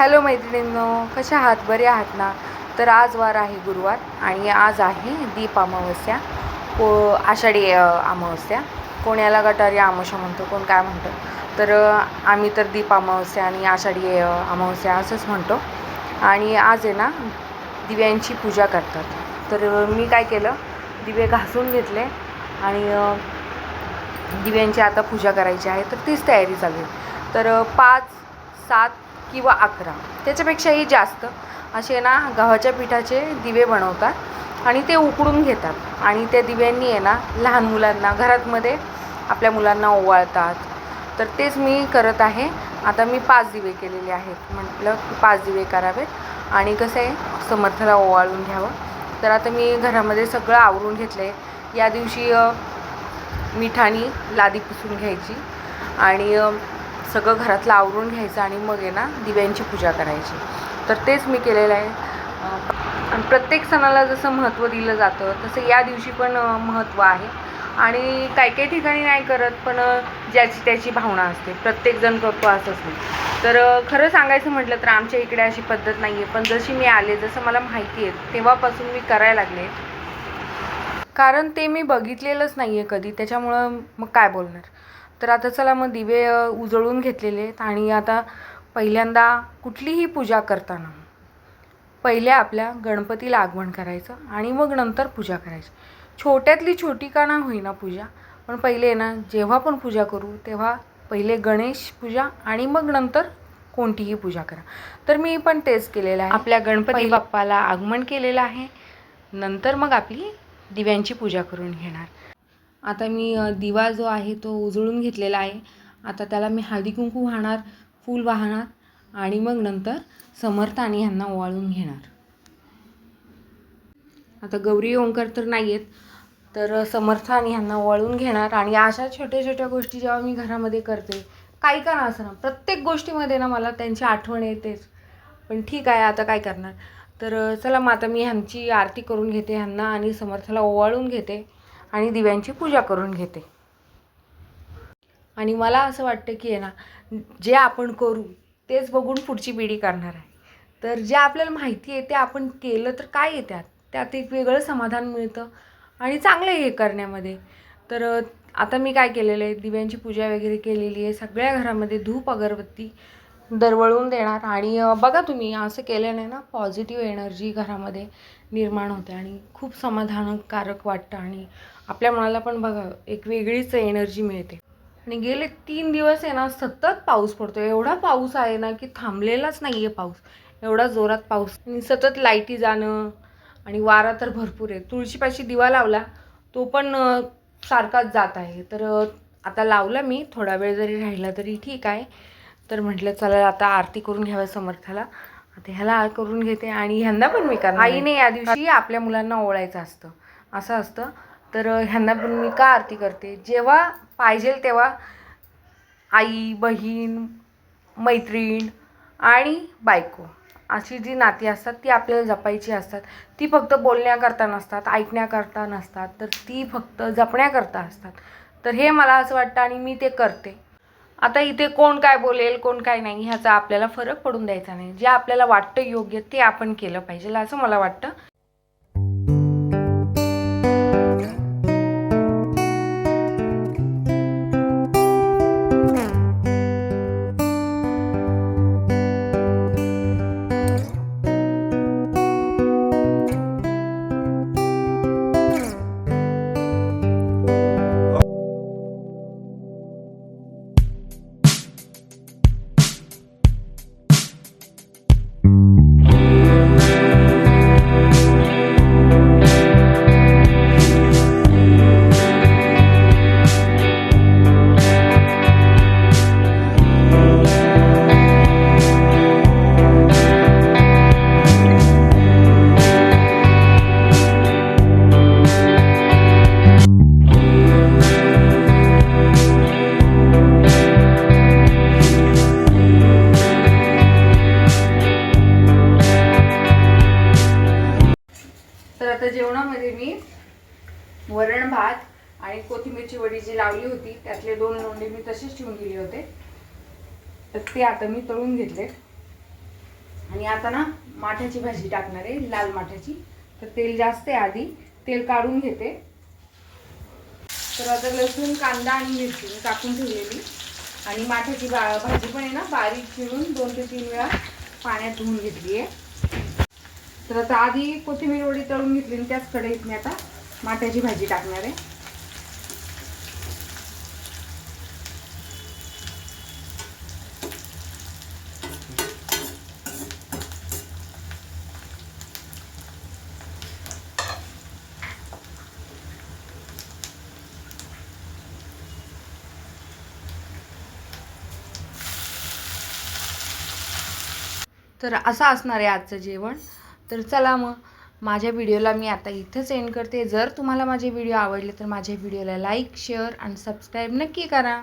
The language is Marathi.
हॅलो मैत्रिणींनो, कशा आहात? बरे आहात ना? तर आज वार आहे गुरुवार आणि आज आहे दीप अमावस्या, आषाढी अमावस्या. कोण याला गटारी अमावस्या म्हणतो, कोण काय म्हणतो. तर आम्ही तर दीप अमावस्या आणि आषाढी अमावस्या असंच म्हणतो. आणि आज आहे ना दिव्यांची पूजा करतात. तर मी काय केलं, दिवे घासून घेतले आणि दिव्यांची आता पूजा करायची आहे, तर तीच तयारी चालू आहे. तर 5, 7 किंवा 11 त्याच्यापेक्षाही जास्त असे ना गव्हाच्या पिठाचे दिवे बनवतात आणि ते उकडून घेतात आणि त्या दिव्यांनी आहे ना लहान मुलांना घरातमध्ये आपल्या मुलांना ओवाळतात. तर तेच मी करत आहे. आता मी 5 दिवे केलेले आहेत. म्हटलं की 5 दिवे करावेत आणि कसं आहे समर्थाला ओवाळून घ्यावं. तर आता मी घरामध्ये सगळं आवरून घेतलं आहे. या दिवशी मिठानी लादी पुसून घ्यायची आणि सगळं घरातलं आवरून घ्यायचं आणि मग आहे ना दिव्यांची पूजा करायची. तर तेच मी केलेलं आहे. आणि प्रत्येक सणाला जसं महत्त्व दिलं जातं तसं या दिवशी पण महत्त्व आहे. आणि काही ठिकाणी नाही करत, पण ज्याची त्याची भावना असते, प्रत्येकजण करतो असंच नाही. तर खरं सांगायचं म्हटलं तर आमच्या इकडे अशी पद्धत नाही आहे, पण जशी मी आले, जसं मला माहिती आहे तेव्हापासून मी करायला लागले. कारण ते मी बघितलेलंच नाही आहे कधी, त्याच्यामुळं मग काय बोलणार. तर आता चला मग दिवे उजळून घेतलेले आहेत आणि आता पहिल्यांदा कुठलीही पूजा करताना पहिले आपल्या गणपतीला आगमन करायचं आणि मग नंतर पूजा करायची. छोट्यातली छोटी का ना होईना पूजा, पण पहिले ना जेव्हा पण पूजा करू तेव्हा पहिले गणेश पूजा आणि मग नंतर कोणतीही पूजा करा. तर मी पण तेच केलेलं आहे. आपल्या गणपती बाप्पाला आगमन केलेलं आहे, नंतर मग आपली दिव्यांची पूजा करून घेणार. आता मी दिवा जो आहे तो उजळून घेतलेला आहे. आता त्याला मी हळदी कुंकू वाहणार, फूल वाहणार आणि मग नंतर समर्थ आणि ह्यांना ओवाळून घेणार. आता गौरी ओंकार तर नाही आहेत, तर समर्थ आणि ह्यांना ओवाळून घेणार. आणि अशा छोट्या छोट्या गोष्टी जेव्हा मी घरामध्ये करते, काही का असं ना प्रत्येक गोष्टीमध्ये ना मला त्यांची आठवण येतेच. पण ठीक आहे, आता काय करणार. तर चला मग आता मी ह्यांची आरती करून घेते, ह्यांना आणि समर्थाला ओवाळून घेते आणि दिव्यांची पूजा करून घेते. आणि मला असं वाटतं की आहे ना, जे आपण करू तेच बघून पुढची पिढी करणार आहे. तर जे आपल्याला माहिती आहे ते आपण केलं तर काय आहे, त्यात एक वेगळं समाधान मिळतं आणि चांगलं हे करण्यामध्ये. तर आता मी काय केलेलं आहे, दिव्यांची पूजा वगैरे केलेली आहे. सगळ्या घरामध्ये धूप अगरबत्ती दरवळून देणार. आणि बघा तुम्ही असं केल्याने ना पॉझिटिव्ह एनर्जी घरामध्ये निर्माण होते आणि खूप समाधानकारक वाटतं आणि आपल्या मनाला पण बघा एक वेगळीच एनर्जी मिळते. आणि गेले 3 दिवस आहे ना सतत पाऊस पडतो. एवढा पाऊस आहे ना की थांबलेलाच नाही आहे पाऊस. एवढा जोरात पाऊस आणि सतत लाईटी जाणं आणि वारा तर भरपूर आहे. तुळशीपाशी दिवा लावला, तो पण सारखाच जात आहे. तर आता लावला मी, थोडा वेळ जरी राहिला तरी ठीक आहे. तर म्हटलं चला आता आरती करून घ्यावं समर्थाला. आता ह्याला करून घेते आणि ह्यांना पण मी करणार. आईने या दिवशी आपल्या मुलांना ओवाळायचं असतं, असं असतं. तर ह्यांना पण मी का आरती करते, जेव्हा पाहिजे तेव्हा आई, बहीण, मैत्रीण आणि बायको अशी जी नाती असतात ती आपल्याला जपायची असतात. ती फक्त बोलण्याकरता नसतात, ऐकण्याकरता नसतात, तर ती फक्त जपण्याकरता असतात. तर हे मला असं वाटतं आणि मी ते करते. आता इथे कोण काय बोलेल, कोण काय नाही, ह्याचा आपल्याला फरक पडून द्यायचा नाही. जे आपल्याला वाटतं योग्य ते आपण केलं पाहिजे असं मला वाटतं. आता जेवणामध्ये मी वरण भात आणि कोथिंबीरची वडी जी लावली होती त्यातले 2 लोंढे मी तसेच ठेवून दिले होते, तर ते आता मी तळून घेतले. आणि आता ना माठाची भाजी टाकणार आहे, लाल माठाची. तर तेल जास्त आहे, आधी तेल काढून घेते. तर आता लसूण, कांदा आणि मिरची मी कापून ठेवलेली आणि माठाची भाजी पण आहे ना बारीक चिरून 2 ते 3 वेळा पाण्यात धुवून घेतली आहे. तर आता आधी कोथिंबीर वडी तळून घेतली आणि त्याच कढईत मी आता माठाची भाजी टाकणार आहे. तर असं असणार आहे आजचं जेवण. तर चला मग माझ्या व्हिडिओला मी आता इथंच एंड करते. जर तुम्हाला माझे व्हिडिओ आवडले तर माझ्या व्हिडिओला लाईक, शेअर आणि सबस्क्राईब नक्की करा.